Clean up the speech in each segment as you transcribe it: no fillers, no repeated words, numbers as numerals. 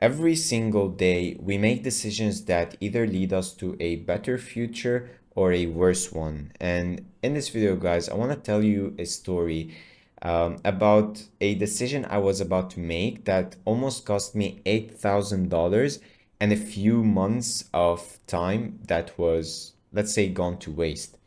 every single day we make decisions that either lead us to a better future or a worse one. And in this video, guys, I want to tell you a story about a decision I was about to make that almost cost me $8,000 and a few months of time that was, let's say, gone to waste.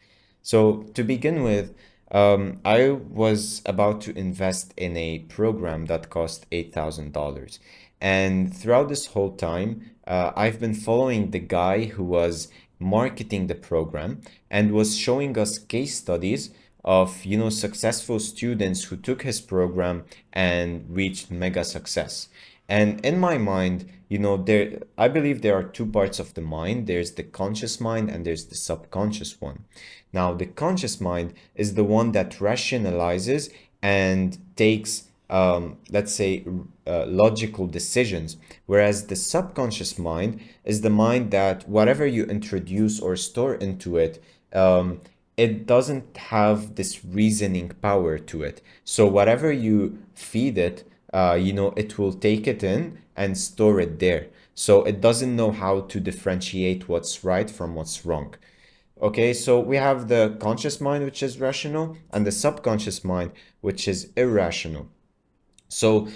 So to begin with, I was about to invest in a program that cost $8,000. And throughout this whole time, I've been following the guy who was marketing the program and was showing us case studies of, successful students who took his program and reached mega success. And in my mind, I believe there are two parts of the mind. There's the conscious mind and there's the subconscious one. Now, the conscious mind is the one that rationalizes and takes, let's say, logical decisions, whereas the subconscious mind is the mind that whatever you introduce or store into it, it doesn't have this reasoning power to it. So whatever you feed it, it will take it in and store it there. So it doesn't know how to differentiate what's right from what's wrong. Okay, so we have the conscious mind, which is rational, and the subconscious mind, which is irrational. So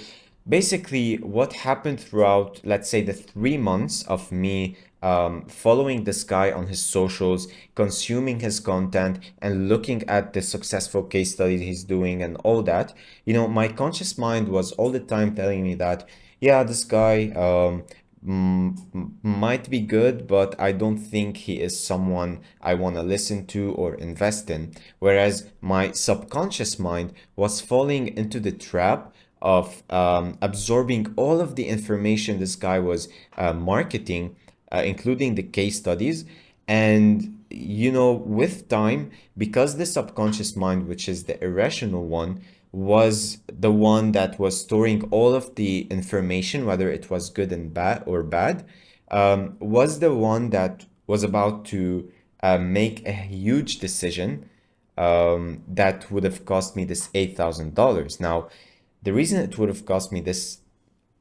basically, what happened throughout, let's say, the 3 months of me following this guy on his socials, consuming his content, and looking at the successful case studies he's doing and all that, my conscious mind was all the time telling me that, yeah, this guy might be good, but I don't think he is someone I want to listen to or invest in. Whereas my subconscious mind was falling into the trap of absorbing all of the information this guy was marketing, including the case studies. And, with time, because the subconscious mind, which is the irrational one, was the one that was storing all of the information, whether it was good and bad or bad, was the one that was about to make a huge decision that would have cost me this $8,000. Now, the reason it would have cost me this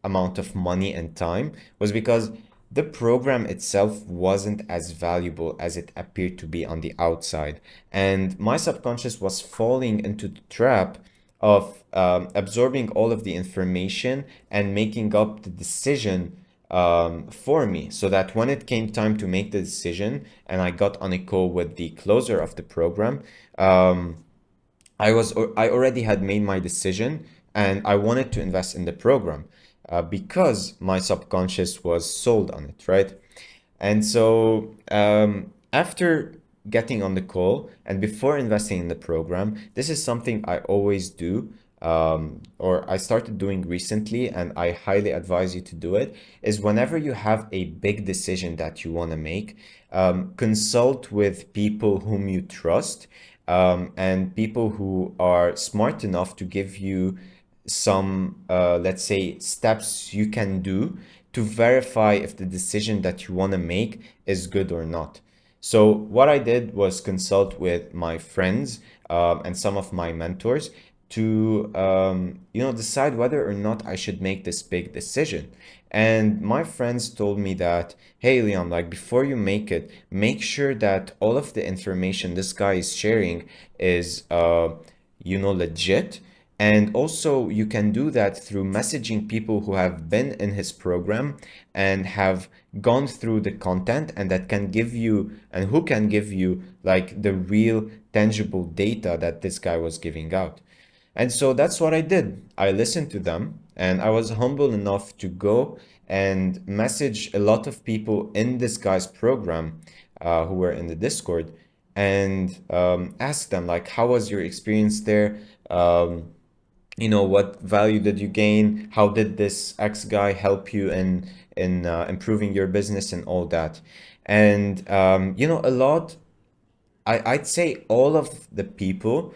amount of money and time was because the program itself wasn't as valuable as it appeared to be on the outside. And my subconscious was falling into the trap of absorbing all of the information and making up the decision for me, so that when it came time to make the decision and I got on a call with the closer of the program, um, I already had made my decision and I wanted to invest in the program because my subconscious was sold on it, right? And so after getting on the call and before investing in the program, this is something I always do, or I started doing recently, and I highly advise you to do it, is whenever you have a big decision that you want to make, consult with people whom you trust, and people who are smart enough to give you some, let's say, steps you can do to verify if the decision that you want to make is good or not. So what I did was consult with my friends and some of my mentors to decide whether or not I should make this big decision. And my friends told me that, hey Leon, like before you make it, make sure that all of the information this guy is sharing is legit. And also, you can do that through messaging people who have been in his program and have gone through the content, and that can give you, and who can give you like the real tangible data that this guy was giving out. And so that's what I did. I listened to them and I was humble enough to go and message a lot of people in this guy's program who were in the Discord, and ask them like, how was your experience there? What value did you gain? How did this X guy help you in improving your business and all that? And a lot, I'd say all of the people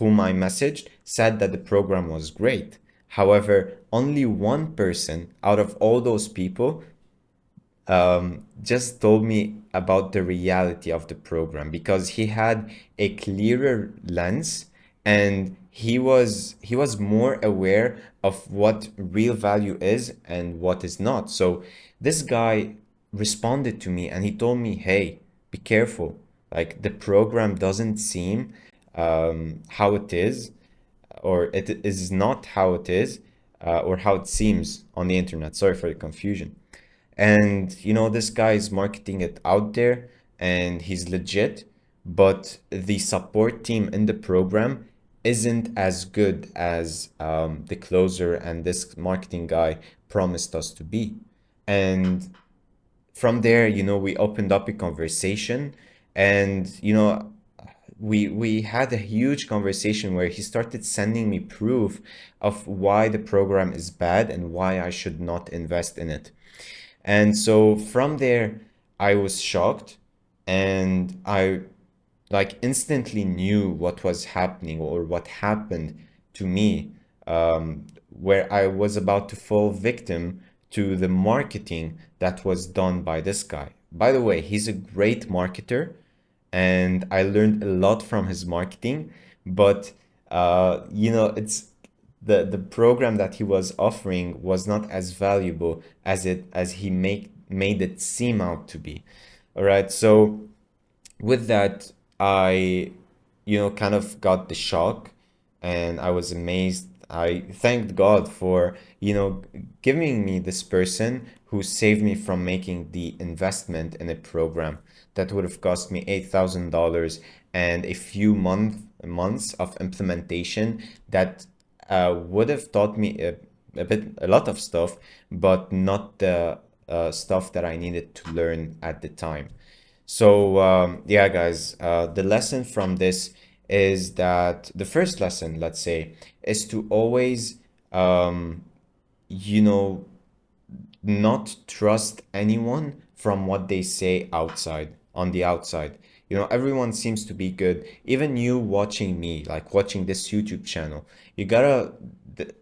whom I messaged said that the program was great. However, only one person out of all those people just told me about the reality of the program, because he had a clearer lens and he was more aware of what real value is and what is not. So this guy responded to me and he told me, hey, be careful. Like the program doesn't seem how it is, or it is not how it is, or how it seems on the internet. Sorry for the confusion. And this guy is marketing it out there and he's legit, but the support team in the program isn't as good as the closer and this marketing guy promised us to be. And from there, we opened up a conversation, and we had a huge conversation where he started sending me proof of why the program is bad and why I should not invest in it. And so from there, I was shocked, and I like instantly knew what was happening or what happened to me, where I was about to fall victim to the marketing that was done by this guy. By the way, he's a great marketer, and I learned a lot from his marketing, but it's the program that he was offering was not as valuable as he made it seem out to be. All right, so with that, I, kind of got the shock, and I was amazed. I thanked God for, giving me this person who saved me from making the investment in a program that would have cost me $8,000 and a few months of implementation that would have taught me a lot of stuff, but not the stuff that I needed to learn at the time. So, yeah, guys, the lesson from this is that the first lesson, let's say, is to always, um, you know, not trust anyone from what they say outside, on the outside. Everyone seems to be good. Even you watching me, like watching this YouTube channel, you gotta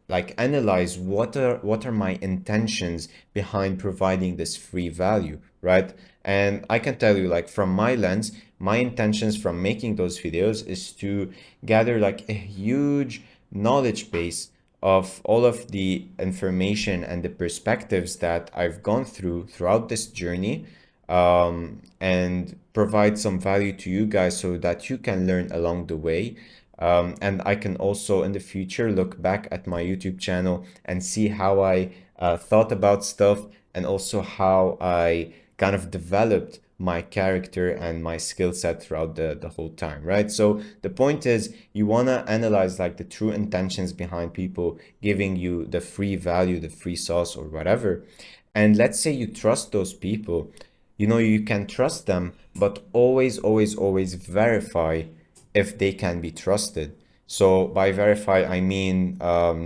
like analyze what are my intentions behind providing this free value, right? And I can tell you, like from my lens, my intentions from making those videos is to gather like a huge knowledge base of all of the information and the perspectives that I've gone through throughout this journey, and provide some value to you guys so that you can learn along the way. And I can also in the future look back at my YouTube channel and see how I thought about stuff, and also how I kind of developed my character and my skill set throughout the whole time, right? So the point is, you want to analyze like the true intentions behind people giving you the free value, the free sauce or whatever. And let's say you trust those people, you can trust them, but always, always, always verify if they can be trusted. So by verify, I mean,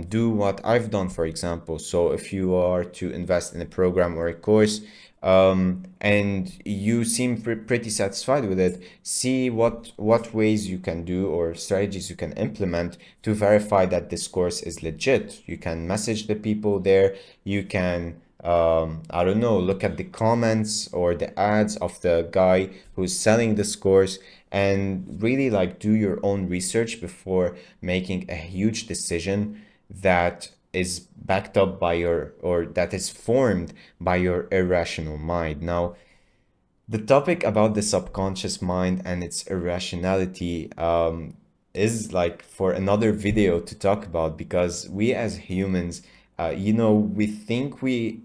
do what I've done, for example. So if you are to invest in a program or a course, and you seem pretty satisfied with it, see what ways you can do or strategies you can implement to verify that this course is legit. You can message the people there. You can, I don't know, look at the comments or the ads of the guy who's selling this course, and really like do your own research before making a huge decision that is backed up by your, or that is formed by your irrational mind. Now, the topic about the subconscious mind and its irrationality is like for another video to talk about, because we as humans, we think we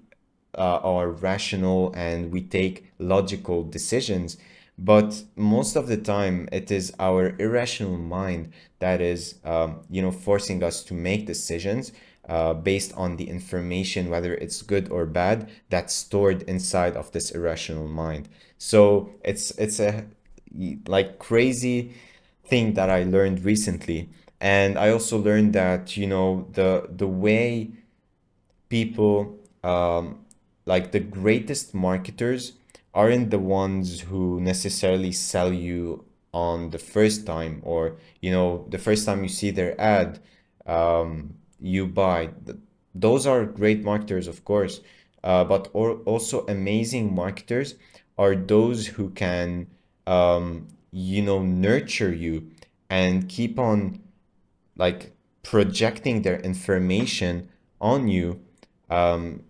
are rational and we take logical decisions, but most of the time it is our irrational mind that is, forcing us to make decisions based on the information, whether it's good or bad, that's stored inside of this irrational mind. So it's a like crazy thing that I learned recently. And I also learned that, the way people, like the greatest marketers, aren't the ones who necessarily sell you on the first time, or the first time you see their ad, you buy. Those are great marketers, of course, but also amazing marketers are those who can, nurture you and keep on like projecting their information on you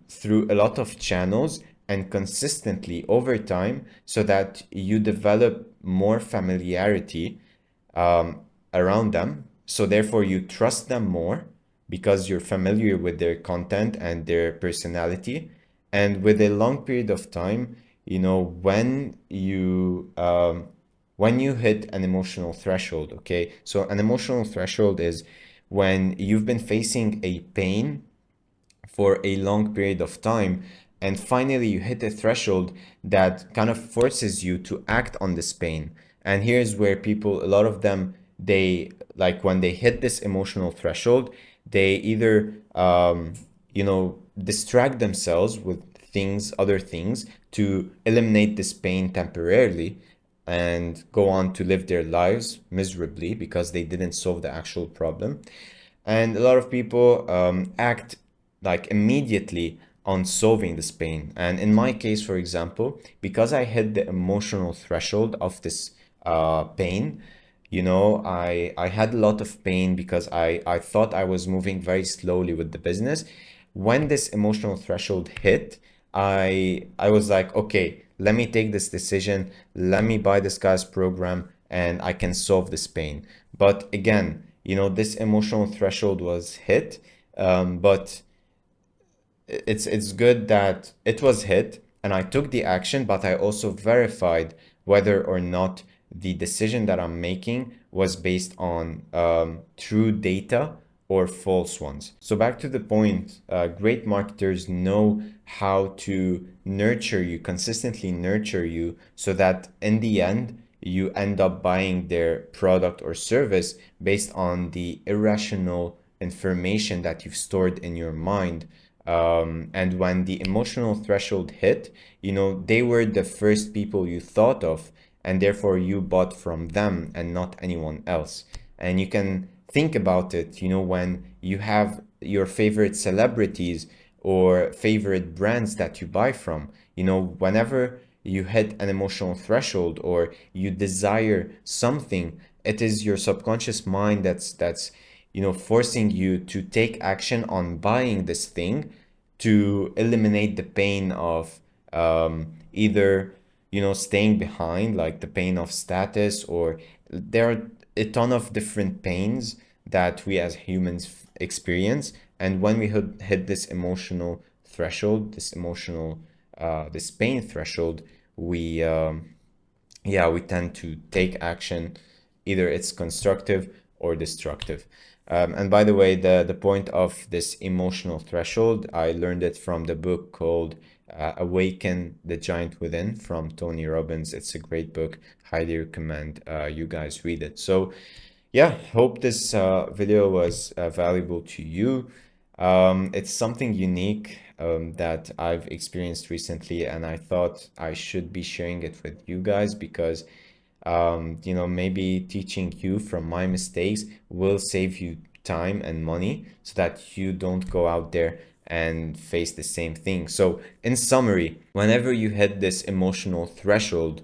through a lot of channels and consistently over time, so that you develop more familiarity around them. So therefore you trust them more because you're familiar with their content and their personality. And with a long period of time, you know, when you hit an emotional threshold, okay? So an emotional threshold is when you've been facing a pain for a long period of time, and finally you hit a threshold that kind of forces you to act on this pain. And here's where people, a lot of them, they like when they hit this emotional threshold, they either you know, distract themselves with things, other things, to eliminate this pain temporarily and go on to live their lives miserably because they didn't solve the actual problem. And a lot of people act like immediately on solving this pain. And in my case, for example, because I hit the emotional threshold of this pain, you know, I had a lot of pain because I thought I was moving very slowly with the business. When this emotional threshold hit, I was like, okay, let me take this decision, let me buy this guy's program, and I can solve this pain. But again, you know, this emotional threshold was hit, but it's good that it was hit and I took the action, but I also verified whether or not the decision that I'm making was based on true data or false ones. So back to the point, great marketers know how to nurture you, consistently nurture you, so that in the end, you end up buying their product or service based on the irrational information that you've stored in your mind. And when the emotional threshold hit, you know, they were the first people you thought of, and therefore you bought from them and not anyone else. And you can think about it, you know, when you have your favorite celebrities or favorite brands that you buy from, you know, whenever you hit an emotional threshold or you desire something, it is your subconscious mind that's you know, forcing you to take action on buying this thing to eliminate the pain of either, you know, staying behind, like the pain of status, or there are a ton of different pains that we as humans experience. And when we hit this emotional threshold, this pain threshold, we yeah, we tend to take action. Either it's constructive or destructive. And by the way, the point of this emotional threshold, I learned it from the book called Awaken the Giant Within from Tony Robbins. It's a great book. Highly recommend you guys read it. So yeah, hope this video was valuable to you. It's something unique that I've experienced recently, and I thought I should be sharing it with you guys because, you know, maybe teaching you from my mistakes will save you time and money so that you don't go out there and face the same thing. So, in summary, whenever you hit this emotional threshold,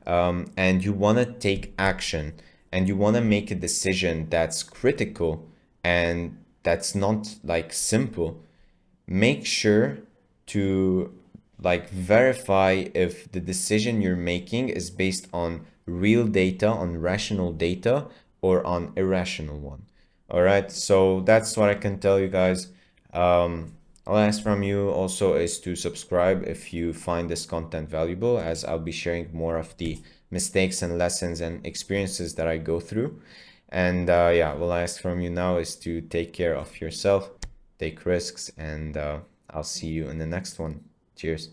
and you want to take action and you want to make a decision that's critical and that's not like simple, make sure to like verify if the decision you're making is based on real data, on rational data, or on irrational one. All right, so that's what I can tell you guys. I'll ask from you also is to subscribe if you find this content valuable, as I'll be sharing more of the mistakes and lessons and experiences that I go through. And yeah, what I ask from you now is to take care of yourself, take risks, and I'll see you in the next one. Cheers.